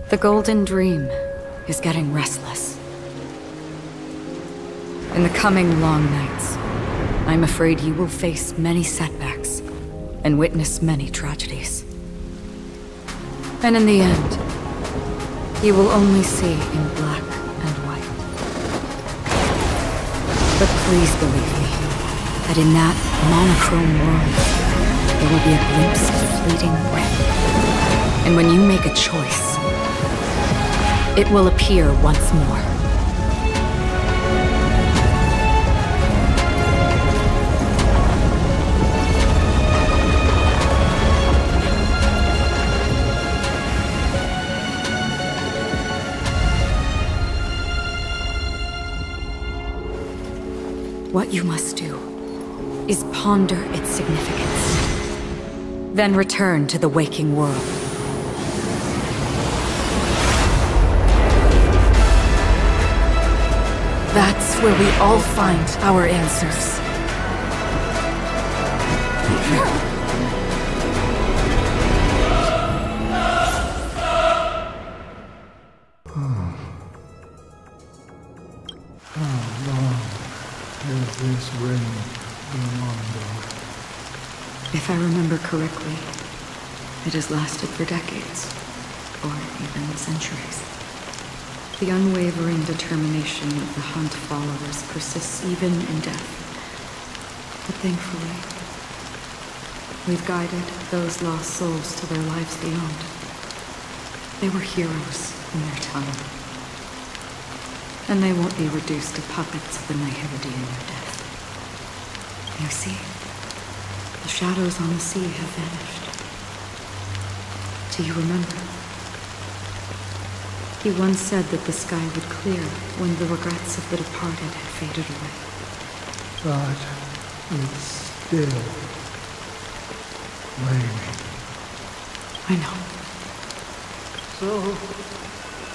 The Golden Dream is getting restless. In the coming long nights, I'm afraid you will face many setbacks and witness many tragedies. And in the end, you will only see in black and white. But please believe me, that in that monochrome world, there will be a glimpse of fleeting red. And when you make a choice, it will appear once more. What you must do is ponder its significance, then return to the waking world. That's where we all find our answers. Has this reign been ongoing? If I remember correctly, it has lasted for decades, or even centuries. The unwavering determination of the Hunt followers persists even in death. But thankfully, we've guided those lost souls to their lives beyond. They were heroes in their time. And they won't be reduced to puppets of the nihility in their death. You see, the shadows on the sea have vanished. Do you remember? He once said that the sky would clear when the regrets of the departed had faded away. But it's still raining. I know. So,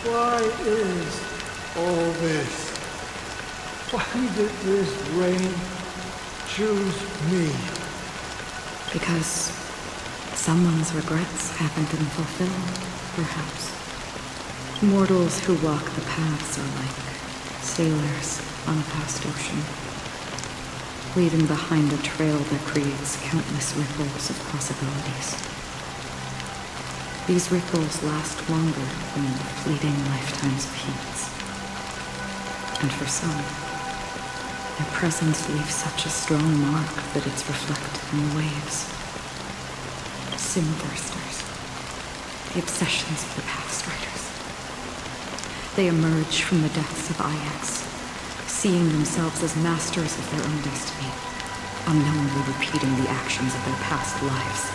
why is all this? Why did this rain choose me? Because someone's regrets haven't been fulfilled, perhaps. Mortals who walk the paths are like sailors on a vast ocean, leaving behind a trail that creates countless ripples of possibilities. These ripples last longer than the fleeting lifetimes of humans. And for some, their presence leaves such a strong mark that it's reflected in the waves. Sim-thirsters, the obsessions of the past riders. They emerge from the depths of Ix, seeing themselves as masters of their own destiny, unknowingly repeating the actions of their past lives.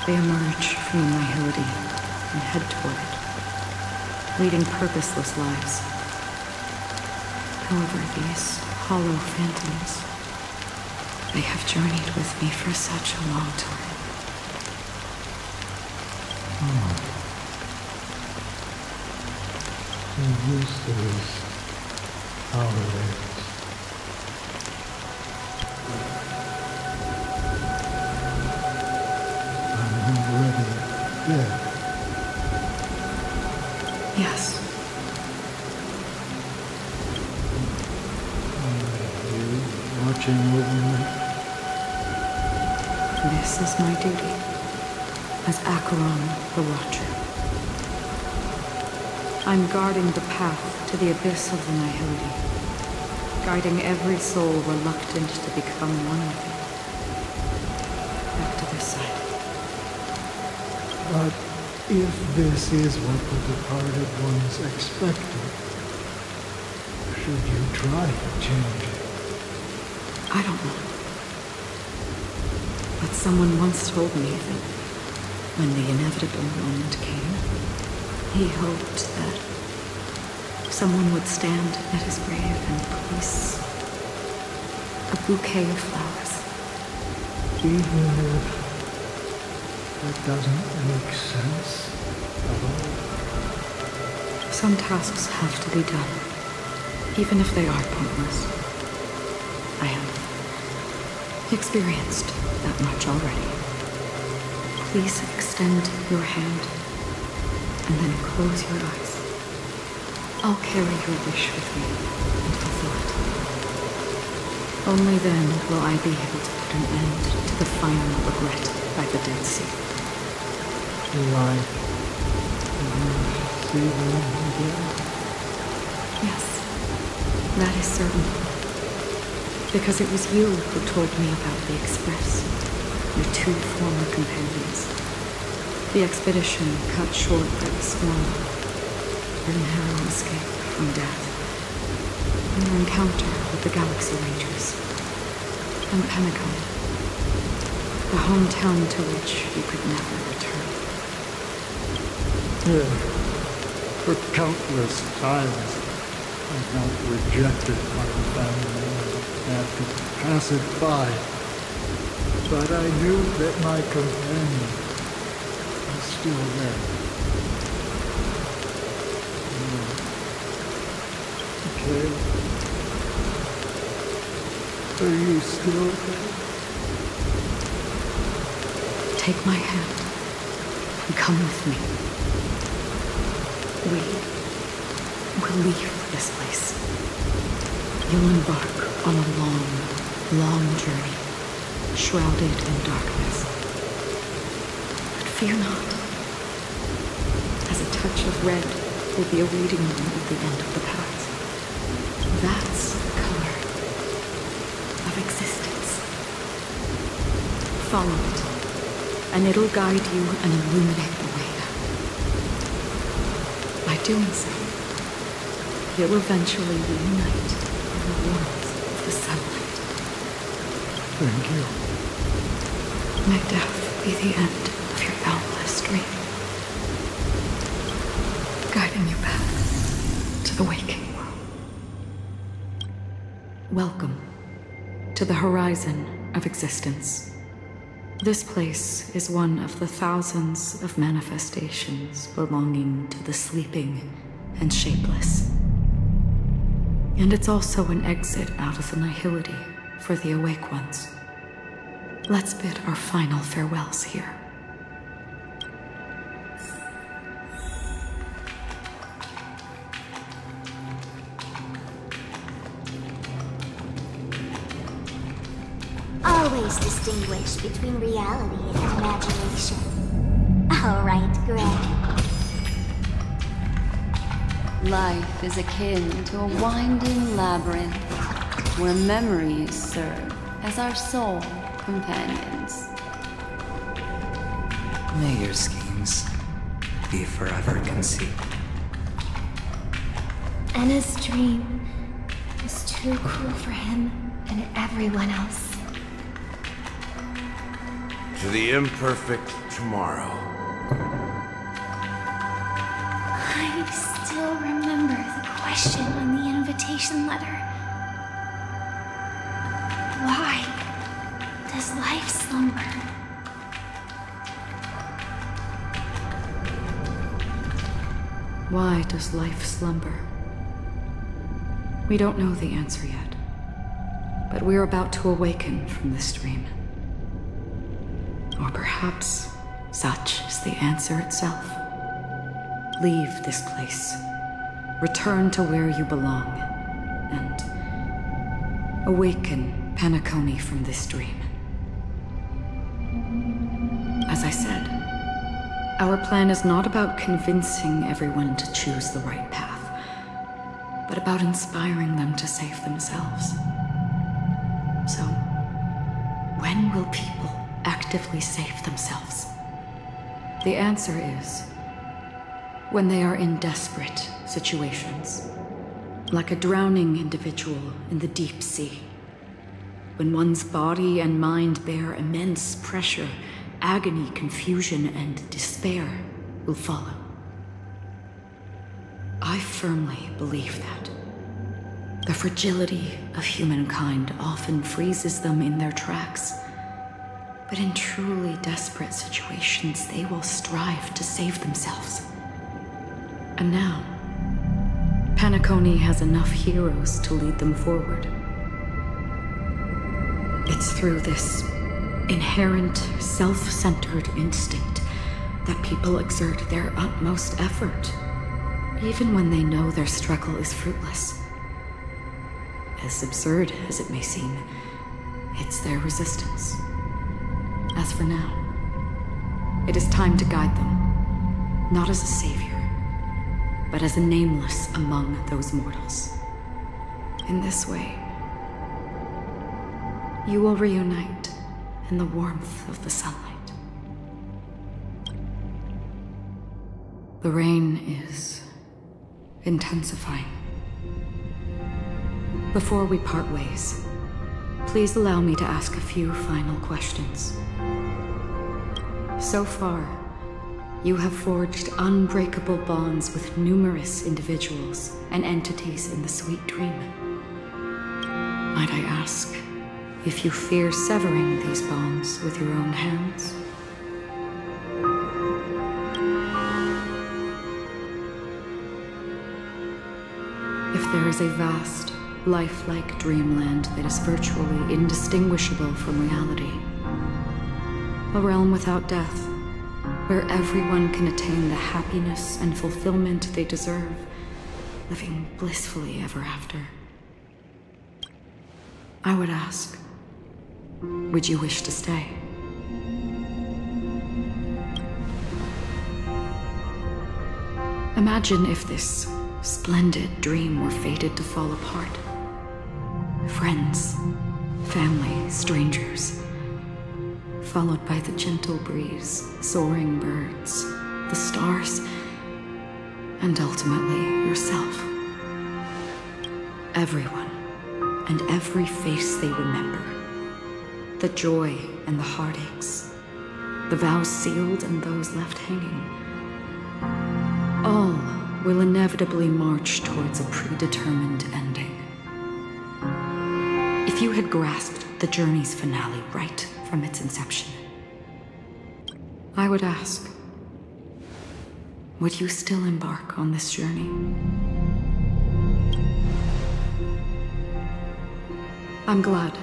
They emerge from the nihility and head toward it, leading purposeless lives. However, these hollow phantoms, they have journeyed with me for such a long time. So this is how it is. I'm already dead. Yes. Watching over me. This is my duty as Acheron the Watcher. I'm guarding the path to the abyss of the nihility, guiding every soul reluctant to become one with it. Back to this side. But if this is what the departed ones expected, should you try to change it? I don't know. But someone once told me that when the inevitable moment came, he hoped that someone would stand at his grave and place a bouquet of flowers. Even if that doesn't make sense at all? Some tasks have to be done, even if they are pointless. I have experienced that much already. Please extend your hand and then close your eyes. I'll carry your wish with me and fulfill it. Only then will I be able to put an end to the final regret by the Dead Sea. Like, see them again? Yes, that is certain. Because it was you who told me about the Express, your 2 former companions. The expedition cut short by the storm, your narrow escape from death, and your encounter with the Galaxy Rangers, and Pentagon, the hometown to which you could never return. For countless times, I felt rejected by the family and had to pass it by. But I knew that my companion was still there. Okay. Are you still there? Take my hand and come with me. We will leave this place. You'll embark on a long, long journey, shrouded in darkness. But fear not, as a touch of red will be awaiting you at the end of the path. That's the color of existence. Follow it, and it'll guide you and illuminate the way. By doing so, you'll eventually reunite in the warmth of the sunlight. Thank you. May death be the end of your boundless dream, guiding you back to the waking world. Welcome to the horizon of existence. This place is one of the thousands of manifestations belonging to the sleeping and shapeless. And it's also an exit out of the nihility for the awake ones. Let's bid our final farewells here. Always distinguish between reality and imagination. All right, Greg. Life is akin to a winding labyrinth where memories serve as our sole companions. May your schemes be forever concealed. Anna's dream is too cruel for him and everyone else. To the imperfect tomorrow. I still remember the question on the invitation letter. Why does life slumber? Why does life slumber? We don't know the answer yet, but we're about to awaken from this dream. Or perhaps such is the answer itself. Leave this place, return to where you belong, and awaken Penacony from this dream. As I said, our plan is not about convincing everyone to choose the right path, but about inspiring them to save themselves. So, when will people actively save themselves? The answer is when they are in desperate situations, like a drowning individual in the deep sea. When one's body and mind bear immense pressure, agony, confusion, and despair will follow. I firmly believe that. The fragility of humankind often freezes them in their tracks. But in truly desperate situations, they will strive to save themselves. And now, Penacony has enough heroes to lead them forward. It's through this inherent, self-centered instinct that people exert their utmost effort, even when they know their struggle is fruitless. As absurd as it may seem, it's their resistance. As for now, it is time to guide them, not as a savior, but as a nameless among those mortals. In this way, you will reunite in the warmth of the sunlight. The rain is intensifying. Before we part ways, please allow me to ask a few final questions. So far, you have forged unbreakable bonds with numerous individuals and entities in the Sweet Dream. Might I ask if you fear severing these bonds with your own hands? If there is a vast, lifelike dreamland that is virtually indistinguishable from reality, a realm without death, where everyone can attain the happiness and fulfillment they deserve, living blissfully ever after, I would ask, would you wish to stay? Imagine if this splendid dream were fated to fall apart. Friends, family, strangers, followed by the gentle breeze, soaring birds, the stars, and ultimately yourself. Everyone, and every face they remember. The joy and the heartaches, the vows sealed and those left hanging. All will inevitably march towards a predetermined ending. If you had grasped the journey's finale right from its inception, I would ask, would you still embark on this journey? I'm glad.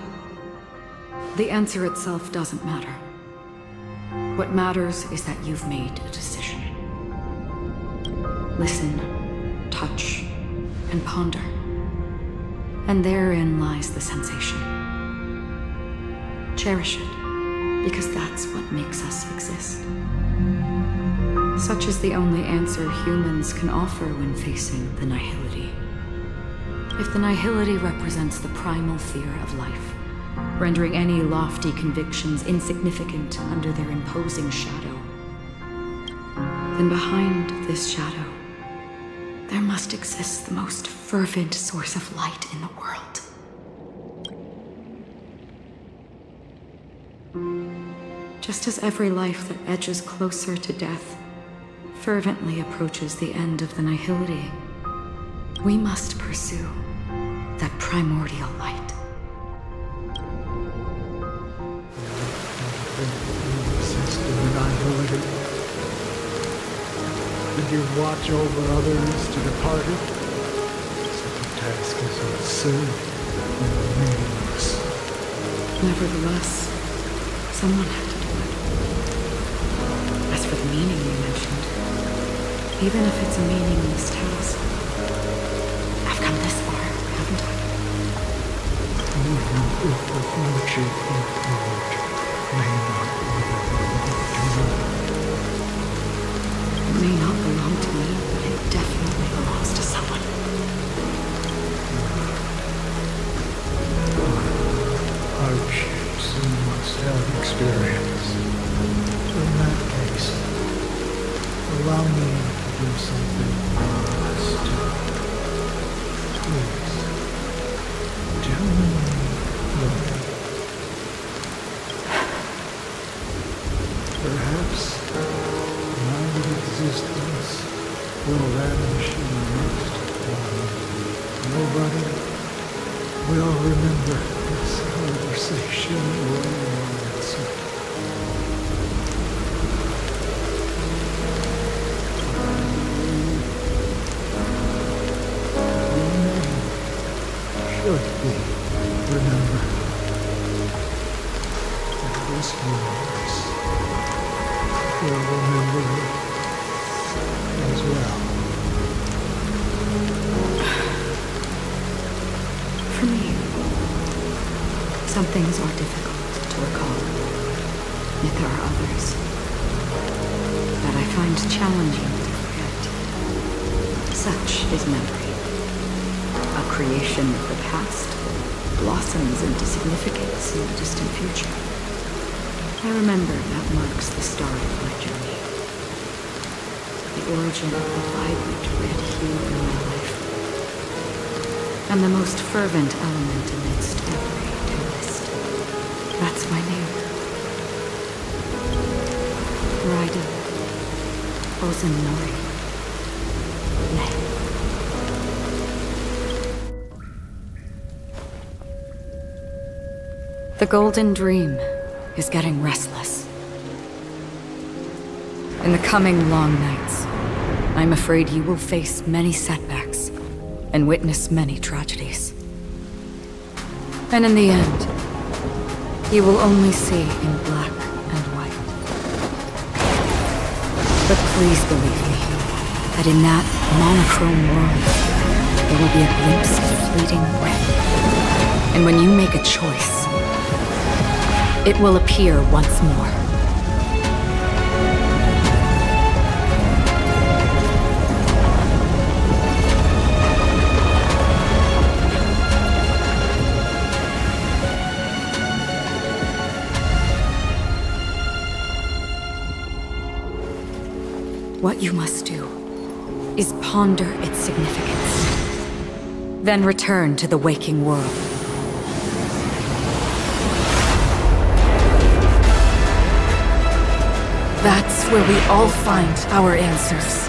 The answer itself doesn't matter. What matters is that you've made a decision. Listen, touch, and ponder. And therein lies the sensation. Cherish it, because that's what makes us exist. Such is the only answer humans can offer when facing the nihility. If the nihility represents the primal fear of life, rendering any lofty convictions insignificant under their imposing shadow, then behind this shadow, there must exist the most fervent source of light in the world. Just as every life that edges closer to death fervently approaches the end of the nihility, we must pursue that primordial light. Did you watch over others to depart it? Such a task is absurd and meaningless. Nevertheless, someone had to do it. As for the meaning you mentioned, even if it's a meaningless task, I've come this far, haven't I? Even if the future you forge may not belong to you. It may not belong to me, but it definitely belongs to someone. Hardships you must have experienced. In that case, allow me to do something honest. Please, tell me why. Perhaps my existence will vanish in the next one. Nobody will remember this conversation or your answer. Your name should be remembered. It was yours. will remember it as well. For me, some things are difficult to recall. Yet there are others that I find challenging to forget. Such is memory. A creation of the past blossoms into significance in the distant future. I remember that marks the start of my journey. The origin of the vibrant red hue in my life. And the most fervent element amidst every tempest. That's my name. Raiden Ozunori. Name. The Golden Dream is getting restless. In the coming long nights, I'm afraid you will face many setbacks and witness many tragedies. And in the end, you will only see in black and white. But please believe me, that in that monochrome world, there will be a glimpse of fleeting red. And when you make a choice, it will appear once more. What you must do is ponder its significance, then return to the waking world. That's where we all find our answers.